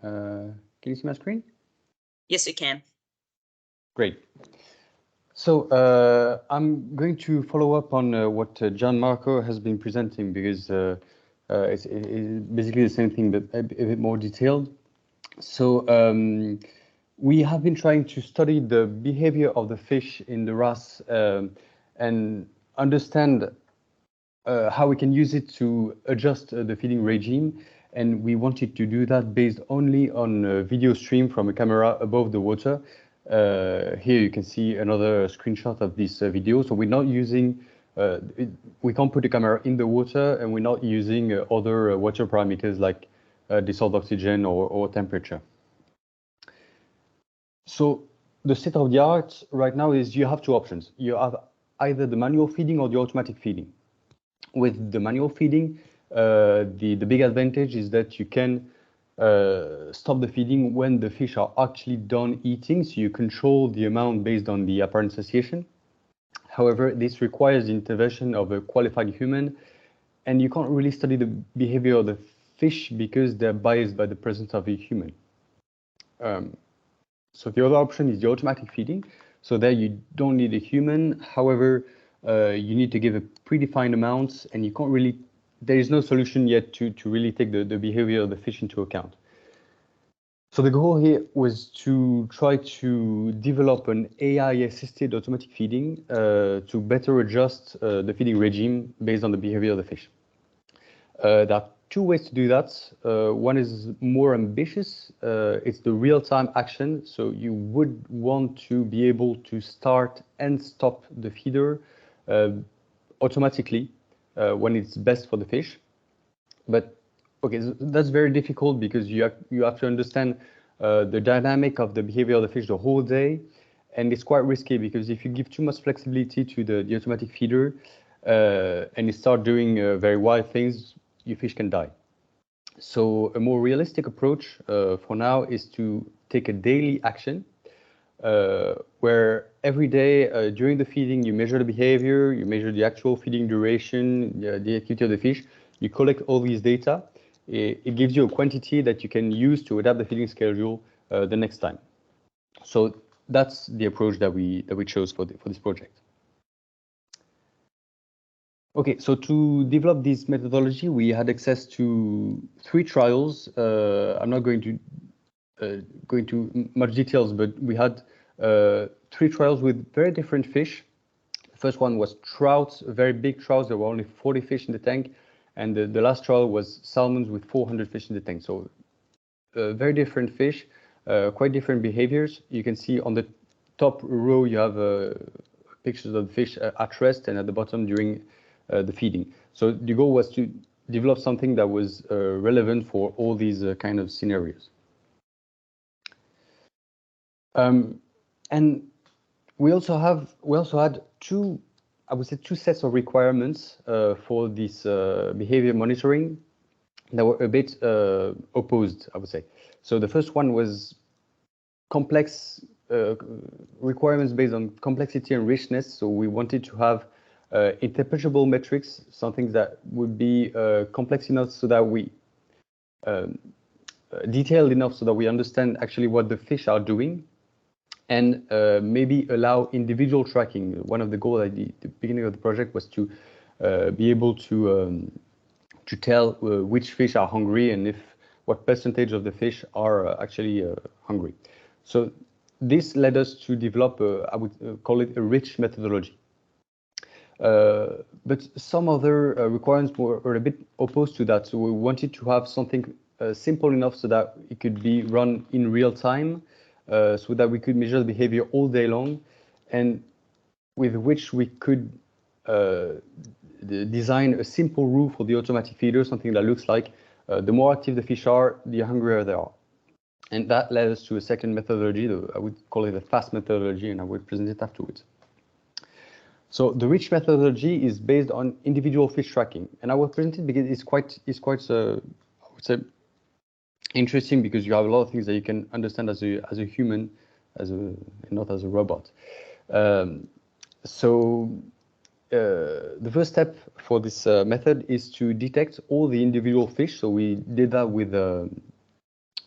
Can you see my screen? Yes, you can. Great. So I'm going to follow up on what Gian Marco has been presenting, because it's basically the same thing, but a bit more detailed. So we have been trying to study the behavior of the fish in the RAS and understand how we can use it to adjust the feeding regime. And we wanted to do that based only on a video stream from a camera above the water. Here you can see another screenshot of this video. So we're not using, we can't put the camera in the water, and we're not using other water parameters like dissolved oxygen or temperature. So the state of the art right now is you have two options. You have either the manual feeding or the automatic feeding. With the manual feeding, the big advantage is that you can stop the feeding when the fish are actually done eating, so you control the amount based on the apparent satiation. However, this requires the intervention of a qualified human, and you can't really study the behavior of the fish because they're biased by the presence of a human. So the other option is the automatic feeding. So there you don't need a human. However, you need to give a predefined amount, and you can't really, there is no solution yet to really take the behavior of the fish into account. So the goal here was to try to develop an AI-assisted automatic feeding to better adjust the feeding regime based on the behavior of the fish. There are two ways to do that. One is more ambitious. It's the real-time action. So you would want to be able to start and stop the feeder automatically when it's best for the fish. But okay, that's very difficult because you have to understand the dynamic of the behavior of the fish the whole day, and it's quite risky because if you give too much flexibility to the automatic feeder and you start doing very wild things, your fish can die. So a more realistic approach for now is to take a daily action where every day during the feeding you measure the behavior, you measure the actual feeding duration, the activity of the fish, you collect all these data. It gives you a quantity that you can use to adapt the feeding schedule the next time. So that's the approach that we chose for this project. Okay, so to develop this methodology, we had access to 3 trials. I'm not going to go into much details, but we had 3 trials with very different fish. The first one was trouts, very big trouts. There were only 40 fish in the tank. And the last trial was salmons with 400 fish in the tank. So very different fish, quite different behaviors. You can see on the top row, you have pictures of the fish at rest, and at the bottom during the feeding. So the goal was to develop something that was relevant for all these kind of scenarios. And we also had two sets of requirements for this behavior monitoring that were a bit opposed, I would say. So the first one was complex requirements based on complexity and richness. So we wanted to have interpretable metrics, something that would be complex enough so that we detailed enough so that we understand actually what the fish are doing, and maybe allow individual tracking. One of the goals at the beginning of the project was to be able to tell which fish are hungry and what percentage of the fish are actually hungry. So this led us to develop, I would call it a rich methodology. But some other requirements were a bit opposed to that. So we wanted to have something simple enough so that it could be run in real time, so that we could measure the behavior all day long, and with which we could design a simple rule for the automatic feeder, something that looks like the more active the fish are, the hungrier they are. And that led us to a second methodology. I would call it a fast methodology, and I will present it afterwards. So the rich methodology is based on individual fish tracking, and I will present it because it's quite I would say interesting, because you have a lot of things that you can understand as a human, not as a robot. So the first step for this method is to detect all the individual fish. So we did that with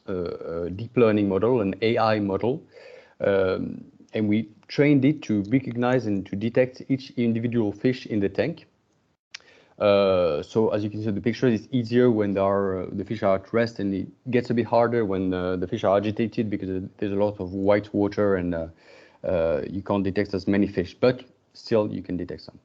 a deep learning model, an AI model, and we trained it to recognize and to detect each individual fish in the tank. So as you can see, the picture is easier when the fish are at rest, and it gets a bit harder when the fish are agitated because there's a lot of white water and you can't detect as many fish, but still you can detect some.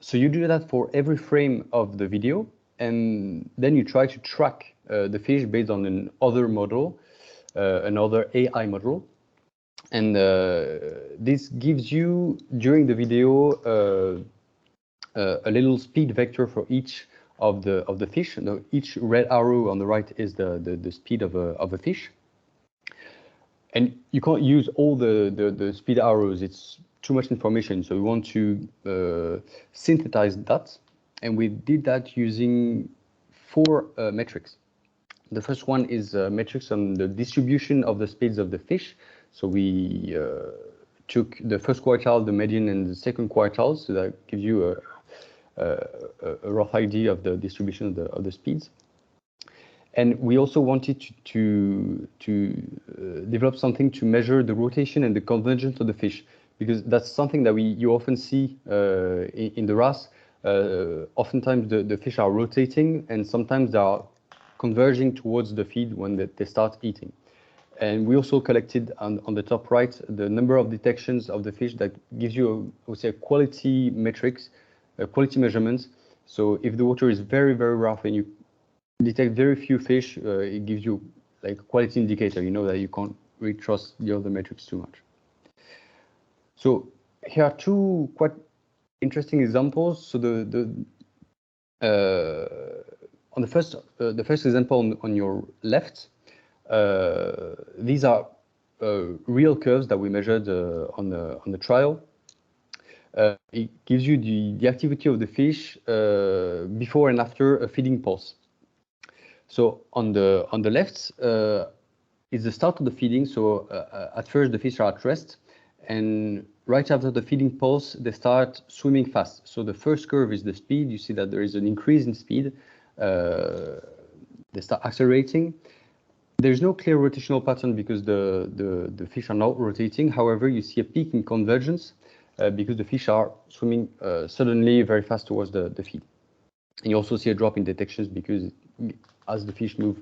So you do that for every frame of the video, and then you try to track the fish based on another model, another AI model. And this gives you, during the video, a little speed vector for each of the fish. Each red arrow on the right is the speed of a fish. And you can't use all the speed arrows. It's too much information. So we want to synthesize that. And we did that using 4 metrics. The first one is metrics on the distribution of the speeds of the fish. So we took the first quartile, the median, and the second quartile. So that gives you a rough idea of the distribution of the speeds. And we also wanted to develop something to measure the rotation and the convergence of the fish, because that's something that you often see in the RAS. Oftentimes the fish are rotating, and sometimes they are converging towards the feed when they start eating. And we also collected on the top right the number of detections of the fish. That gives you, I would say, quality metrics, quality measurements. So if the water is very, very rough and you detect very few fish, it gives you like a quality indicator. You know that you can't really trust the other metrics too much. So here are 2 quite interesting examples. So on the first example on your left, these are real curves that we measured on the trial. It gives you the activity of the fish before and after a feeding pulse. So on the left is the start of the feeding. So at first the fish are at rest, and right after the feeding pulse they start swimming fast. So the first curve is the speed. You see that there is an increase in speed. They start accelerating. There's no clear rotational pattern because the fish are not rotating. However, you see a peak in convergence because the fish are swimming suddenly very fast towards the feed. And you also see a drop in detections because as the fish move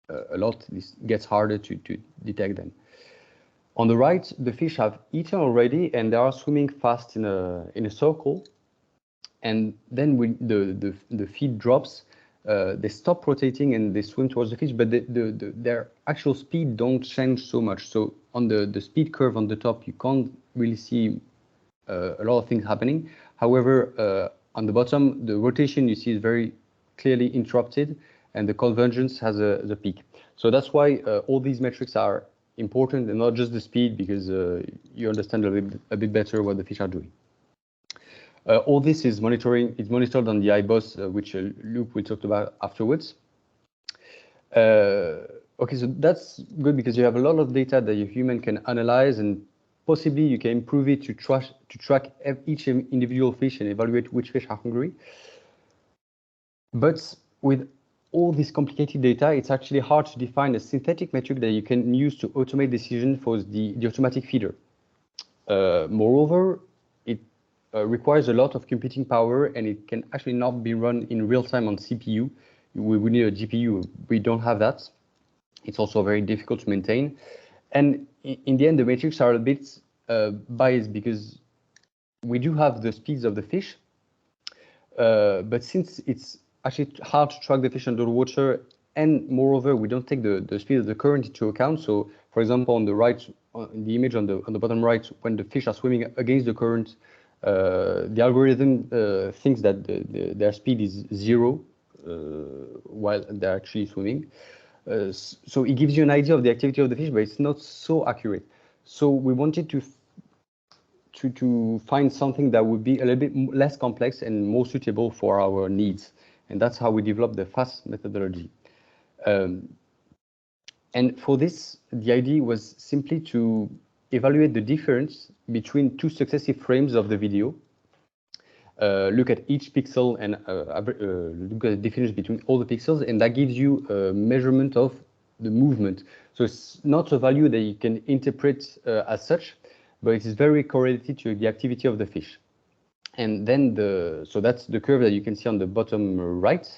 a lot, this gets harder to detect them. On the right, the fish have eaten already and they are swimming fast in a circle. And then when the feed drops, they stop rotating and they swim towards the fish, but their actual speed don't change so much. So on the speed curve on the top, you can't really see a lot of things happening. However, on the bottom, the rotation you see is very clearly interrupted, and the convergence has a peak. So that's why all these metrics are important, and not just the speed, because you understand a bit better what the fish are doing. All this is monitored on the iBoss, which Luke will talk about afterwards. Okay, so that's good because you have a lot of data that your human can analyze, and possibly you can improve it to track each individual fish and evaluate which fish are hungry. But with all this complicated data, it's actually hard to define a synthetic metric that you can use to automate decisions for the automatic feeder. Moreover, it requires a lot of computing power, and it can actually not be run in real time on CPU. We need a GPU. We don't have that. It's also very difficult to maintain. And in the end, the metrics are a bit biased because we do have the speeds of the fish, but since it's actually hard to track the fish under the water, and moreover, we don't take the speed of the current into account. So, for example, on the right, in the image on the bottom right, when the fish are swimming against the current, the algorithm thinks that their speed is 0 while they're actually swimming. So it gives you an idea of the activity of the fish, but it's not so accurate. So we wanted to find something that would be a little bit less complex and more suitable for our needs. And that's how we developed the FAST methodology. And for this, the idea was simply to evaluate the difference between 2 successive frames of the video. look at each pixel and look at the difference between all the pixels, and that gives you a measurement of the movement. So it's not a value that you can interpret as such, but it is very correlated to the activity of the fish. And then so that's the curve that you can see on the bottom right.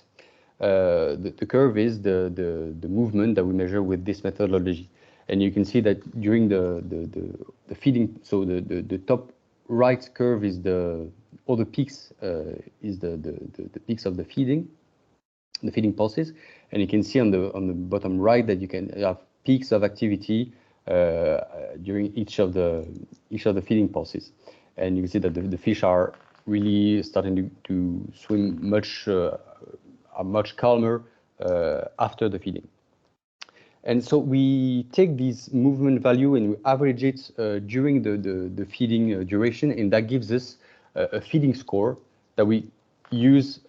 The curve is the movement that we measure with this methodology. And you can see that during the feeding, so the top right curve is all the peaks is the peaks of the feeding pulses. And you can see on the bottom right that you can have peaks of activity during each of the feeding pulses. And you can see that the fish are really starting to swim much calmer after the feeding. And so we take this movement value and we average it during the feeding duration, and that gives us a feeding score that we use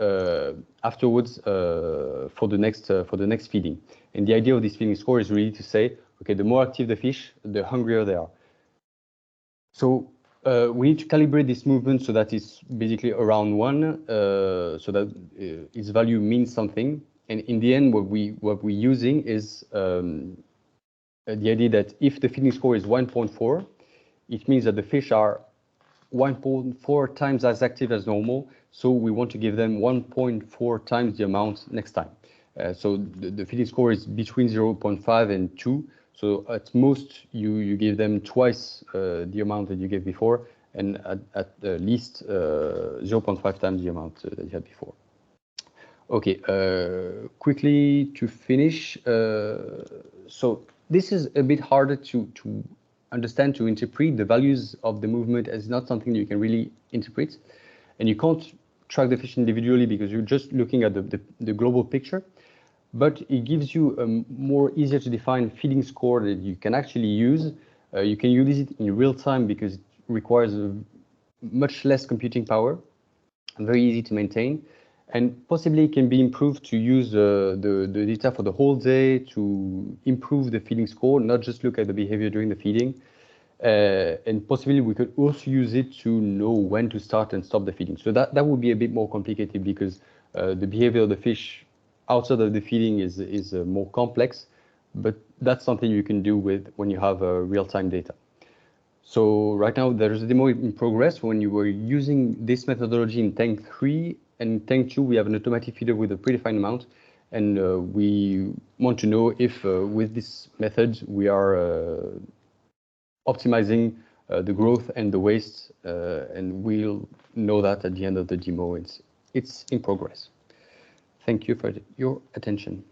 afterwards for the next feeding. And the idea of this feeding score is really to say, okay, the more active the fish, the hungrier they are. So we need to calibrate this movement so that it's basically around 1, so that its value means something. And in the end, what we're using is the idea that if the feeding score is 1.4, it means that the fish are 1.4 times as active as normal. So we want to give them 1.4 times the amount next time. So the feeding score is between 0.5 and 2. So at most, you give them twice the amount that you gave before, and at least 0.5 times the amount that you had before. Okay, quickly to finish. So this is a bit harder to understand, to interpret. The values of the movement is not something you can really interpret. And you can't track the fish individually because you're just looking at the global picture. But it gives you a more easier to define feeding score that you can actually use. You can use it in real time because it requires much less computing power, very easy to maintain. And possibly it can be improved to use the data for the whole day to improve the feeding score, not just look at the behavior during the feeding. And possibly we could also use it to know when to start and stop the feeding. So that would be a bit more complicated because the behavior of the fish outside of the feeding is more complex, but that's something you can do when you have real-time data. So right now there's a demo in progress. When you were using this methodology in tank 3 and tank 2, we have an automatic feeder with a predefined amount, and we want to know if with this method we are optimizing the growth and the waste, and we'll know that at the end of the demo. It's in progress. Thank you for your attention.